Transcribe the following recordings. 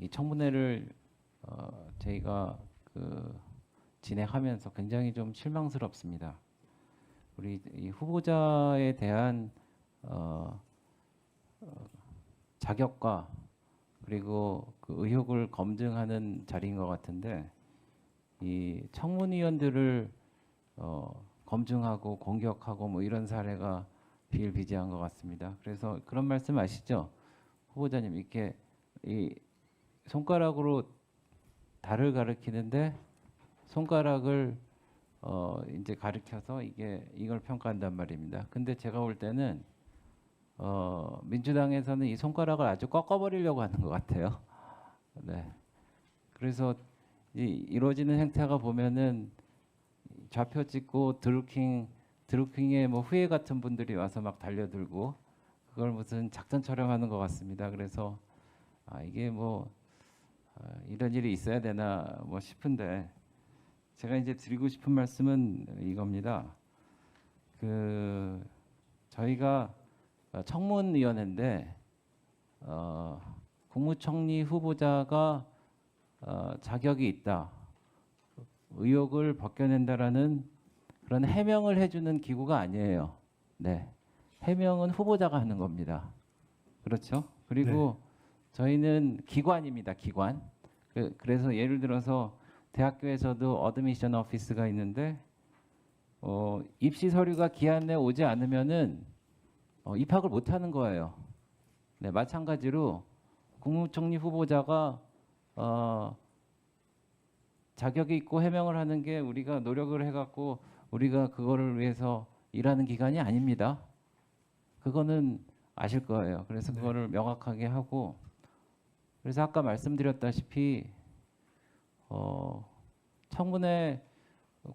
이 청문회를 저희가 진행하면서 굉장히 좀 실망스럽습니다. 우리 이 후보자에 대한 자격과 그리고 그 의혹을 검증하는 자리인 것 같은데 이 청문위원들을 검증하고 공격하고 뭐 이런 사례가 비일비재한 것 같습니다. 그래서 그런 말씀 아시죠? 후보자님 이렇게 이 손가락으로 달을 가리키는데 손가락을 이제 가리켜서 이걸 평가한단 말입니다. 근데 제가 볼 때는 민주당에서는 이 손가락을 아주 꺾어버리려고 하는 것 같아요. 네. 그래서 이루어지는 행태가 보면은 좌표 찍고 드루킹의 뭐 후예 같은 분들이 와서 막 달려들고 그걸 무슨 작전 촬영하는 것 같습니다. 그래서 이게 뭐 이런 일이 있어야 되나 뭐 싶은데 제가 이제 드리고 싶은 말씀은 이겁니다. 저희가 청문위원회인데 국무총리 후보자가 자격이 있다, 의혹을 벗겨낸다라는 그런 해명을 해주는 기구가 아니에요. 네, 해명은 후보자가 하는 겁니다. 그렇죠? 그리고 네. 저희는 기관입니다. 기관. 그래서 예를 들어서 대학교에서도 어드미션 오피스가 있는데 입시 서류가 기한 내에 오지 않으면은 입학을 못 하는 거예요. 네, 마찬가지로 국무총리 후보자가 자격이 있고 해명을 하는 게 우리가 노력을 해갖고 우리가 그거를 위해서 일하는 기관이 아닙니다. 그거는 아실 거예요. 그래서 그거를 명확하게 하고 그래서 아까 말씀드렸다시피 청문회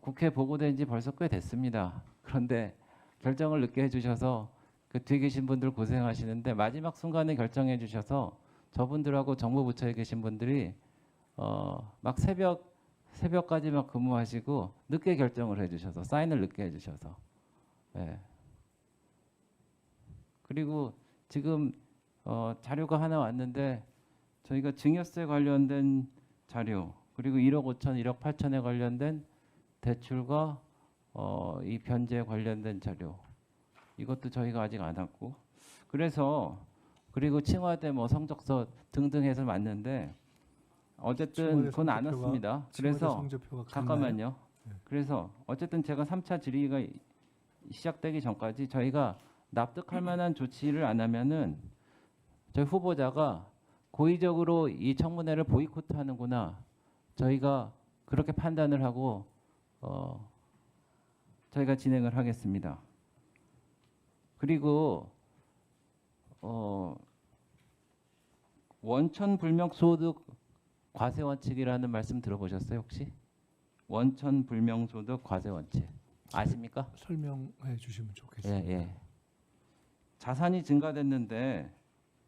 국회 보고된 지 벌써 꽤 됐습니다. 그런데 결정을 늦게 해주셔서 그 뒤에 계신 분들 고생하시는데 마지막 순간에 결정해 주셔서 저분들하고 정보부처에 계신 분들이 막 새벽까지 막 근무하시고 늦게 결정을 해주셔서 사인을 늦게 해주셔서 네. 그리고 지금 자료가 하나 왔는데 저희가 증여세 관련된 자료 그리고 1억 5천, 1억 8천에 관련된 대출과 이 변제 관련된 자료 이것도 저희가 아직 안 왔고 그래서 그리고 칭화대 뭐 성적서 등등 해서 맞는데 어쨌든 그건 안 왔습니다. 그래서 잠깐만요. 네. 그래서 어쨌든 제가 3차 질의가 시작되기 전까지 저희가 납득할 만한 조치를 안 하면은 저희 후보자가 고의적으로 이 청문회를 보이콧하는구나. 저희가 그렇게 판단을 하고 저희가 진행을 하겠습니다. 그리고 원천 불명 소득 과세 원칙이라는 말씀 들어보셨어요 혹시? 원천 불명 소득 과세 원칙 아십니까? 설명해 주시면 좋겠습니다. 예. 자산이 증가됐는데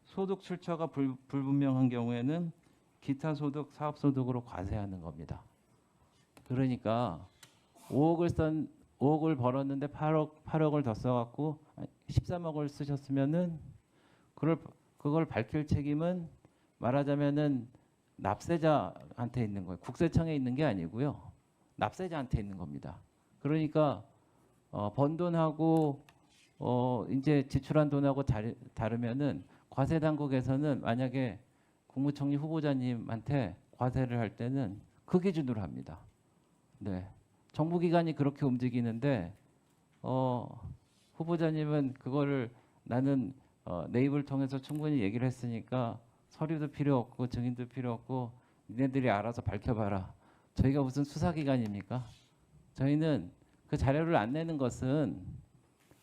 소득 출처가 불분명한 경우에는 기타 소득, 사업 소득으로 과세하는 겁니다. 그러니까 5억을 벌었는데 8억을 더 써갖고 13억을 쓰셨으면은 그걸 밝힐 책임은 말하자면은 납세자한테 있는 거예요. 국세청에 있는 게 아니고요. 납세자한테 있는 겁니다. 그러니까 번 돈하고 이제 지출한 돈하고 다르면은 과세 당국에서는 만약에 국무총리 후보자님한테 과세를 할 때는 그 기준으로 합니다. 네, 정부기관이 그렇게 움직이는데 후보자님은 그거를 나는 내 입을 통해서 충분히 얘기를 했으니까 서류도 필요 없고 증인도 필요 없고 니네들이 알아서 밝혀봐라. 저희가 무슨 수사기관입니까? 저희는 그 자료를 안 내는 것은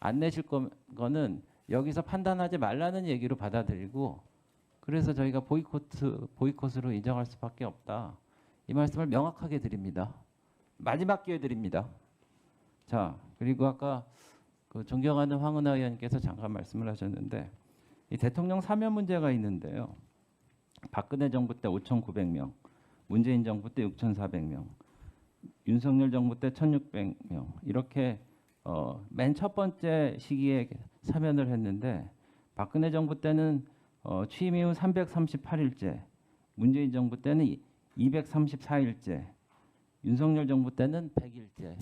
안 내실 거는 여기서 판단하지 말라는 얘기로 받아들이고 그래서 저희가 보이콧으로 인정할 수밖에 없다. 이 말씀을 명확하게 드립니다. 마지막 기회 드립니다. 자, 그리고 아까 그 존경하는 황운하 의원께서 잠깐 말씀을 하셨는데 이 대통령 사면 문제가 있는데요. 박근혜 정부 때 5,900명, 문재인 정부 때 6,400명, 윤석열 정부 때 1,600명 이렇게 맨 첫 번째 시기에 사면을 했는데 박근혜 정부 때는 취임 이후 338일째, 문재인 정부 때는 234일째, 윤석열 정부 때는 100일째.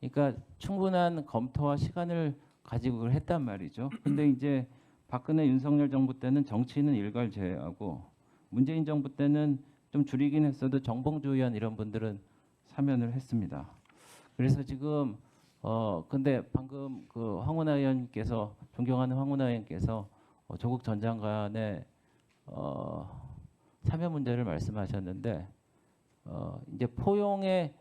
그러니까 충분한 검토와 시간을 가지고 그걸 했단 말이죠. 근데 이제 박근혜 윤석열 정부 때는 정치인은 일괄 제외하고 문재인 정부 때는 좀 줄이긴 했어도 정봉주 의원 이런 분들은 사면을 했습니다. 그래서 지금 근데 방금 그 황운하 의원께서 존경하는 황운하 의원께서 조국 전 장관의 사면 문제를 말씀하셨는데 이제 포용의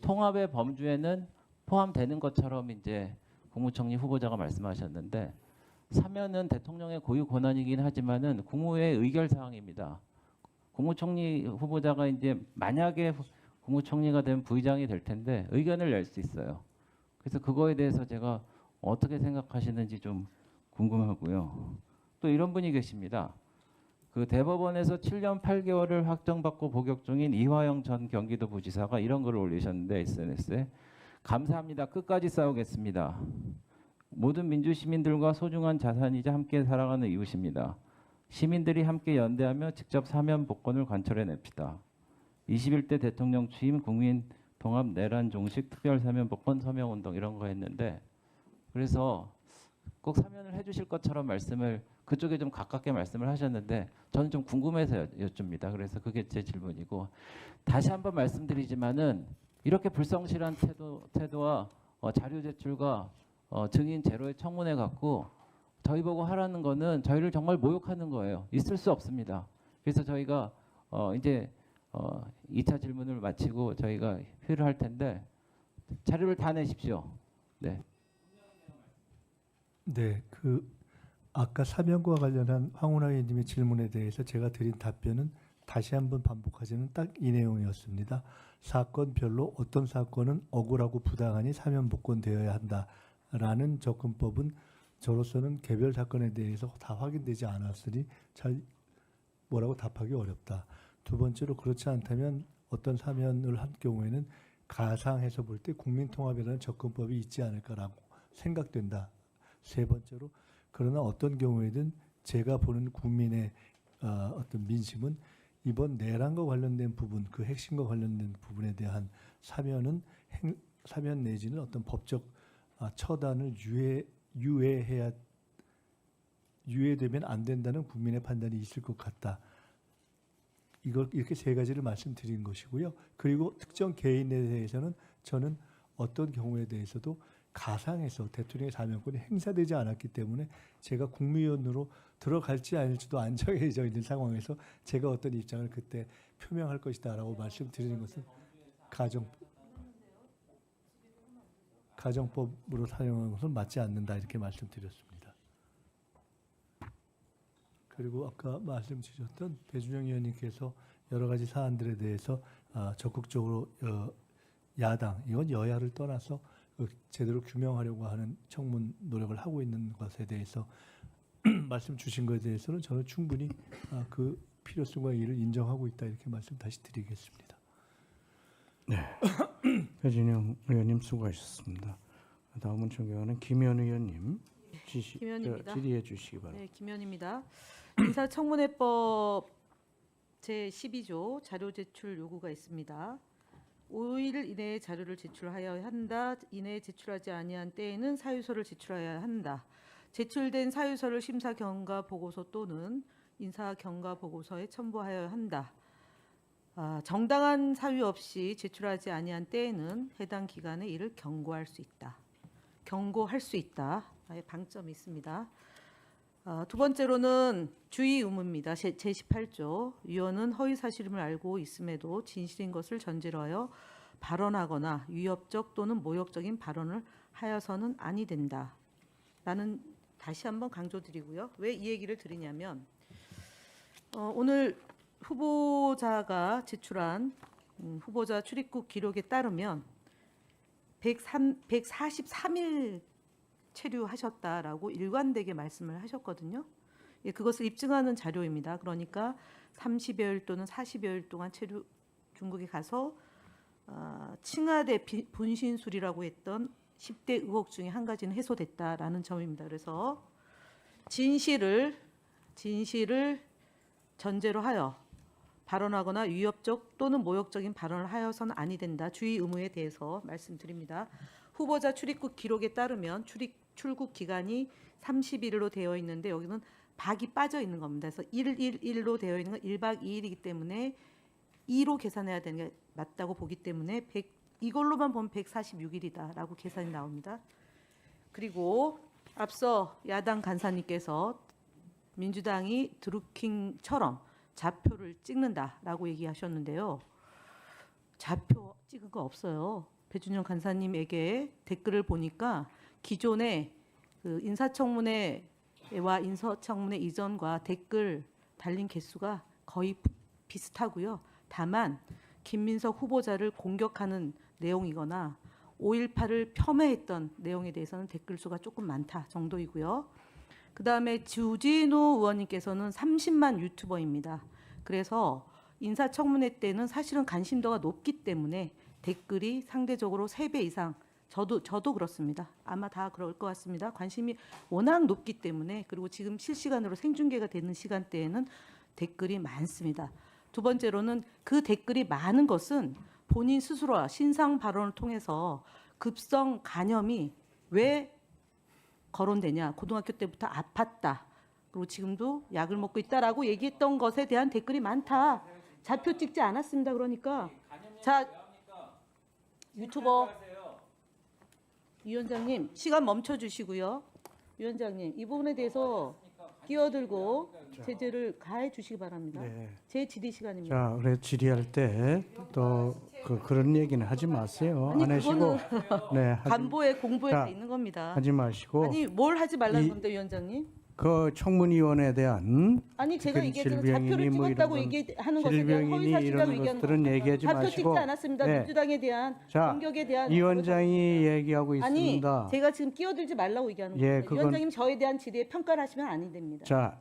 통합의 범주에는 포함되는 것처럼 이제 국무총리 후보자가 말씀하셨는데 사면은 대통령의 고유 권한이긴 하지만은 국무회의 의결 사항입니다. 국무총리 후보자가 이제 만약에 국무총리가 되면 부의장이 될 텐데 의견을 낼 수 있어요. 그래서 그거에 대해서 제가 어떻게 생각하시는지 좀 궁금하고요. 또 이런 분이 계십니다. 그 대법원에서 7년 8개월을 확정받고 복역 중인 이화영 전 경기도부지사가 이런 글을 올리셨는데 SNS에 감사합니다. 끝까지 싸우겠습니다. 모든 민주시민들과 소중한 자산이자 함께 살아가는 이웃입니다. 시민들이 함께 연대하며 직접 사면 복권을 관철해냅시다. 21대 대통령 취임 국민 통합 내란 종식 특별 사면 복권 서명 운동 이런 거 했는데 그래서 꼭 사면을 해주실 것처럼 말씀을 그쪽에 좀 가깝게 말씀을 하셨는데 저는 좀 궁금해서 여쭙니다. 그래서 그게 제 질문이고 다시 한번 말씀드리지만은 이렇게 불성실한 태도와 자료 제출과 증인 제로의 청문회 갖고 저희 보고 하라는 거는 저희를 정말 모욕하는 거예요. 있을 수 없습니다. 그래서 저희가 이제 2차 질문을 마치고 저희가 회의를 할 텐데 자료를 다 내십시오. 네. 네, 아까 사면과 관련한 황운하 의원님의 질문에 대해서 제가 드린 답변은 다시 한번 반복하지는 딱 이 내용이었습니다. 사건별로 어떤 사건은 억울하고 부당하니 사면 복권되어야 한다라는 접근법은 저로서는 개별 사건에 대해서 다 확인되지 않았으니 잘 뭐라고 답하기 어렵다. 두 번째로 그렇지 않다면 어떤 사면을 한 경우에는 가상해서 볼 때 국민통합이라는 접근법이 있지 않을까라고 생각된다. 세 번째로 그러나 어떤 경우에든 제가 보는 국민의 어떤 민심은 이번 내란과 관련된 부분, 그 핵심과 관련된 부분에 대한 사면 내지는 어떤 법적 처단을 유예되면 안 된다는 국민의 판단이 있을 것 같다. 이렇게 세 가지를 말씀드린 것이고요. 그리고 특정 개인에 대해서는 저는 어떤 경우에 대해서도 가상에서 대통령의 사면권이 행사되지 않았기 때문에 제가 국무위원으로 들어갈지 아닐지도 안 정해져 있는 상황에서 제가 어떤 입장을 그때 표명할 것이다라고 말씀드리는 것은 가정법으로 사용하는 것은 맞지 않는다 이렇게 말씀드렸습니다. 그리고 아까 말씀 주셨던 배준영 의원님께서 여러 가지 사안들에 대해서 적극적으로 야당, 이건 여야를 떠나서 제대로 규명하려고 하는 청문 노력을 하고 있는 것에 대해서 말씀 주신 것에 대해서는 저는 충분히 그 필요성과 이의를 인정하고 있다 이렇게 말씀 다시 드리겠습니다. 네, 배진영 의원님 수고하셨습니다. 다음은 존경하는 김현 의원님 김현입니다. 질의해 주시기 바랍니다. 네, 김현입니다. 인사청문회법 제12조 자료 제출 요구가 있습니다. 5일 이내에 자료를 제출하여야 한다. 이내에 제출하지 아니한 때에는 사유서를 제출하여야 한다. 제출된 사유서를 심사 경과 보고서 또는 인사 경과 보고서에 첨부하여야 한다. 정당한 사유 없이 제출하지 아니한 때에는 해당 기관에 이를 경고할 수 있다. 경고할 수 있다. 의 방점이 있습니다. 두 번째로는 주의 의무입니다. 제18조 위원은 허위 사실임을 알고 있음에도 진실인 것을 전제로 하여 발언하거나 위협적 또는 모욕적인 발언을 하여서는 아니 된다. 라는 다시 한번 강조드리고요. 왜 이 얘기를 드리냐면 오늘 후보자가 제출한 후보자 출입국 기록에 따르면 143일 체류하셨다라고 일관되게 말씀을 하셨거든요. 예, 그것을 입증하는 자료입니다. 그러니까 30여일 또는 40여일 동안 중국에 가서 칭하대 분신술이라고 했던 10대 의혹 중에 한 가지는 해소됐다라는 점입니다. 그래서 진실을 전제로 하여 발언하거나 위협적 또는 모욕적인 발언을 하여서는 아니 된다. 주의 의무에 대해서 말씀드립니다. 후보자 출입국 기록에 따르면 출국 기간이 30일로 되어 있는데 여기는 박이 빠져 있는 겁니다. 그래서 111로 되어 있는 건 1박 2일이기 때문에 2로 계산해야 되는 게 맞다고 보기 때문에 이걸로만 보면 146일이다라고 계산이 나옵니다. 그리고 앞서 야당 간사님께서 민주당이 드루킹처럼 좌표를 찍는다라고 얘기하셨는데요. 좌표 찍은 거 없어요. 배준영 간사님에게 댓글을 보니까 기존의 그 인사청문회와 인사청문회 이전과 댓글 달린 개수가 거의 비슷하고요. 다만 김민석 후보자를 공격하는 내용이거나 5.18을 폄훼했던 내용에 대해서는 댓글 수가 조금 많다 정도이고요. 그다음에 주진우 의원님께서는 30만 유튜버입니다. 그래서 인사청문회 때는 사실은 관심도가 높기 때문에 댓글이 상대적으로 3배 이상 저도 그렇습니다. 아마 다 그럴 것 같습니다. 관심이 워낙 높기 때문에 그리고 지금 실시간으로 생중계가 되는 시간대에는 댓글이 많습니다. 두 번째로는 그 댓글이 많은 것은 본인 스스로와 신상 발언을 통해서 급성 간염이 왜 거론되냐. 고등학교 때부터 아팠다. 그리고 지금도 약을 먹고 있다라고 얘기했던 것에 대한 댓글이 많다. 좌표 찍지 않았습니다. 그러니까 자 유튜버 위원장님 시간 멈춰 주시고요. 위원장님 이 부분에 대해서 끼어들고 제재를 가해 주시기 바랍니다. 네. 제 질의 시간입니다. 자, 그래 질의할 때 또 그런 얘기는 하지 마세요. 아니, 안 하시고 네, 간보에 공보에 자, 다 있는 겁니다. 하지 마시고 아니 뭘 하지 말라는 이- 건데 위원장님? 그 청문위원에 대한 아니 제가 그 얘기했잖아요. 질병이니 좌표를 뭐 찍었다고 이런 건 얘기하는 것에 대한 질병이니 허위사실이라고 이런 얘기하는 것들은 겁니다. 얘기하지 좌표 마시고 찍지 않았습니다. 네. 민주당에 대한 자, 공격에 대한 위원장이 얘기하고 아니 있습니다. 제가 지금 끼어들지 말라고 얘기하는 예, 겁니다. 그건- 위원장님 저에 대한 질의에 평가를 하시면 안 됩니다. 자,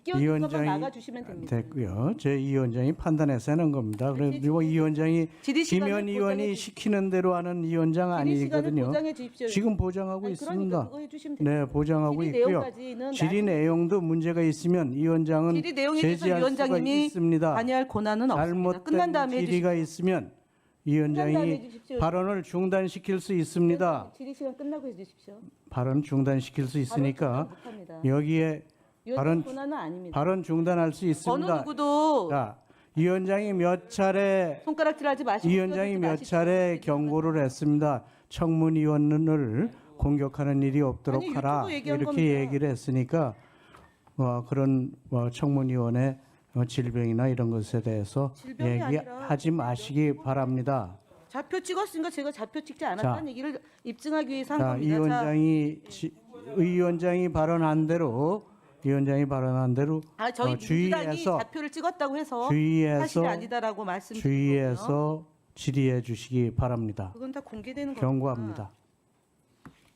끼어드는 것만 위원장이 막아주시면 됩니다. 됐고요. 제 위원장이 판단해서 하는 겁니다. 그리고 위원장이 질의 시간을 김현 보장해 의원이 주십시오. 시키는 대로 하는 위원장 질의 시간을 아니거든요. 보장해 주십시오. 지금 보장하고 아니, 있습니다. 그러니까 그거 해주시면 됩니다. 네, 보장하고 질의 있고요. 내용까지는 질의 내용도 문제가 있으면 위원장은 질의 내용에 대해서 제지할 수가 위원장님이 있습니다. 관여할 권한은 없습니다. 끝난 잘못된 다음에 질의가 해주십시오. 있으면 끝난 다음에 위원장이 해주십시오. 발언을 중단시킬 수 있습니다. 질의 시간 끝나고 해주십시오. 발언 중단시킬 수 있으니까 발언 중단 못합니다. 여기에 위원장 발언- 권한은 아닙니다. 발언 중단할 수 어느 있습니다. 누구도 자, 위원장이 몇 차례 손가락질하지 마시고 위원장이 끼어들지 몇 마십시오. 차례 경고를 했습니다. 청문위원을 공격하는 일이 없도록 아니, 하라 유튜브 얘기한 이렇게 겁니다. 얘기를 했으니까 그런 청문위원의 질병이나 이런 것에 대해서 질병이 얘기하지 마시기 바랍니다. 좌표 찍었으니까 제가 좌표 찍지 않았다는 얘기를 입증하기 위해서 한 자, 겁니다. 자, 위원장이 발언한 대로 저희 민주당이 주의해서 좌표를 찍었다고 해서 주의해서 사실이 아니다라고 말씀드린 거고요. 주의해서 질의해 주시기 바랍니다. 그건 다 공개되는 겁니다. 경고합니다.